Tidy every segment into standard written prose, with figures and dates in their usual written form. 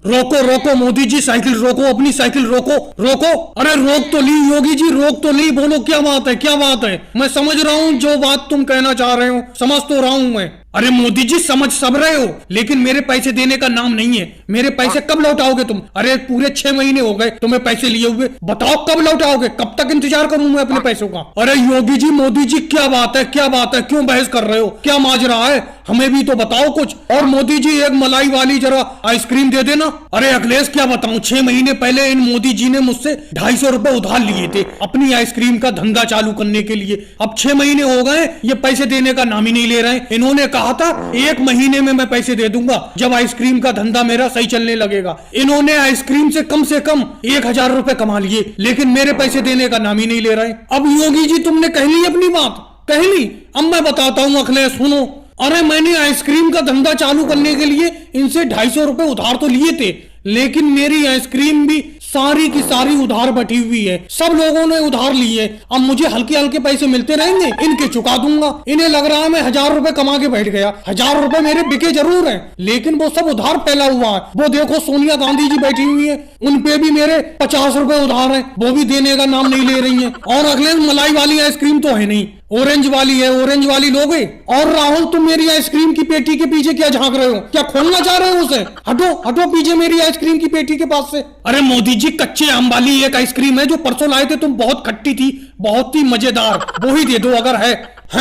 रोको रोको मोदी जी, साइकिल रोको, अपनी साइकिल रोको रोको। अरे रोक तो ली योगी जी, रोक तो ली। बोलो क्या बात है, क्या बात है। मैं समझ रहा हूँ जो बात तुम कहना चाह रहे हो, समझ तो रहा हूँ मैं। अरे मोदी जी समझ सब रहे हो, लेकिन मेरे पैसे देने का नाम नहीं है। मेरे पैसे कब लौटाओगे तुम? अरे पूरे 6 महीने हो गए तुम्हें पैसे लिए हुए, बताओ कब लौटाओगे? कब तक इंतजार करूं मैं अपने पैसों का? अरे योगी जी, मोदी जी, क्या बात है, क्या बात है? क्यों बहस कर रहे हो? क्या माजरा है? हमें भी तो बताओ कुछ। और मोदी जी एक मलाई वाली जरा आइसक्रीम दे देना। अरे अखिलेश क्या बताऊं, 6 महीने पहले इन मोदी जी ने मुझसे 250 रुपए उधार लिए थे अपनी आइसक्रीम का धंधा चालू करने के लिए। अब 6 महीने हो गए, ये पैसे देने का नाम ही नहीं ले रहे। इन्होंने कहा था 1 महीने में मैं पैसे दे दूंगा जब आइसक्रीम का धंधा मेरा सही चलने लगेगा। इन्होंने आइसक्रीम से कम 1000 रुपए कमा लिए, लेकिन मेरे पैसे देने का नाम ही नहीं ले रहे। अब योगी जी तुमने कह ली अपनी बात, कह ली। अब मैं बताता हूँ अखिलेश, सुनो। अरे मैंने आइसक्रीम का धंधा चालू करने के लिए इनसे 250 रुपए उधार तो लिए थे, लेकिन मेरी आइसक्रीम भी सारी की सारी उधार बैठी हुई है। सब लोगों ने उधार लिए। अब मुझे हल्के हल्के पैसे मिलते रहेंगे, इनके चुका दूंगा। इन्हें लग रहा है मैं 1000 रुपए कमा के बैठ गया। 1000 रुपए मेरे बिके जरूर हैं, लेकिन वो सब उधार फैला हुआ है। वो देखो सोनिया गांधी जी बैठी हुई है, उन पे भी मेरे 50 रुपए उधार हैं, वो भी देने का नाम नहीं ले रही है। और अगले मलाई वाली आइसक्रीम तो है नहीं, ऑरेंज वाली है, ऑरेंज वाली लोगे। और राहुल तुम मेरी आइसक्रीम की पेटी के पीछे क्या झांक रहे हो? क्या खोलना चाह रहे हो उसे? हटो हटो पीछे मेरी आइसक्रीम की पेटी के पास से। अरे मोदी जी, कच्चे आम वाली एक आइसक्रीम है जो परसों लाए थे तुम, बहुत खट्टी थी, बहुत ही मजेदार, वो ही दे दो अगर है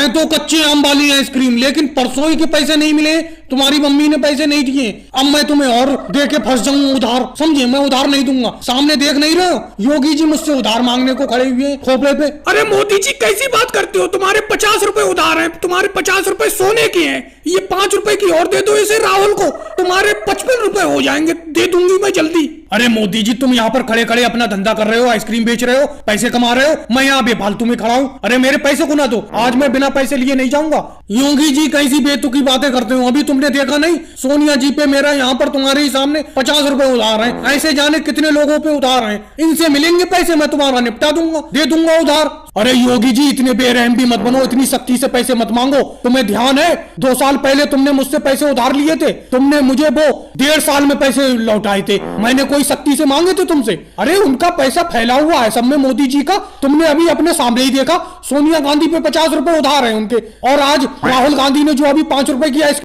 तो कच्चे आम वाली आइसक्रीम। लेकिन परसों ही के पैसे नहीं मिले, तुम्हारी मम्मी ने पैसे नहीं दिए। अब मैं तुम्हें और दे के फंस जाऊं उधार, समझे? मैं उधार नहीं दूंगा। सामने देख नहीं रहे हो, योगी जी मुझसे उधार मांगने को खड़े हुए हैं खोपड़े पे। अरे मोदी जी कैसी बात करते हो? तुम्हारे 50 रुपए उधार हैं, तुम्हारे 50 रुपए सोने के हैं। ये 5 रुपए की और दे दो इसे राहुल को, तुम्हारे 55 रुपए हो जाएंगे, दे दूंगी मैं जल्दी। अरे मोदी जी तुम यहाँ पर खड़े खड़े अपना धंधा कर रहे हो, आइसक्रीम बेच रहे हो, पैसे कमा रहे हो, मैं यहाँ बेफालतू में खड़ा हूँ। अरे मेरे पैसे को ना दो, आज मैं बिना पैसे लिए नहीं जाऊंगा। योगी जी कैसी बेतुकी बातें करते हो? अभी तुमने देखा नहीं, सोनिया जी पे मेरा यहाँ पर तुम्हारे ही सामने 50 रुपए उधार हैं। ऐसे जाने कितने लोगों पे उधार हैं। इनसे मिलेंगे पैसे, मैं तुम्हारा निपटा दूंगा, दे दूंगा उधार। अरे योगी जी इतने बेरहम भी मत बनो, इतनी सख्ती से पैसे मत मांगो। तुम्हें ध्यान है 2 साल पहले तुमने मुझसे पैसे उधार लिए थे, तुमने मुझे वो 1.5 साल में पैसे लौटाए थे। मैंने कोई सख्ती से मांगे थे तुमसे? अरे उनका पैसा फैला हुआ है सब में मोदी जी का। तुमने अभी अपने सामने ही देखा, सोनिया गांधी पे 50 रुपए उधार है उनके, और आज राहुल गांधी ने जो अभी 5 रुपए की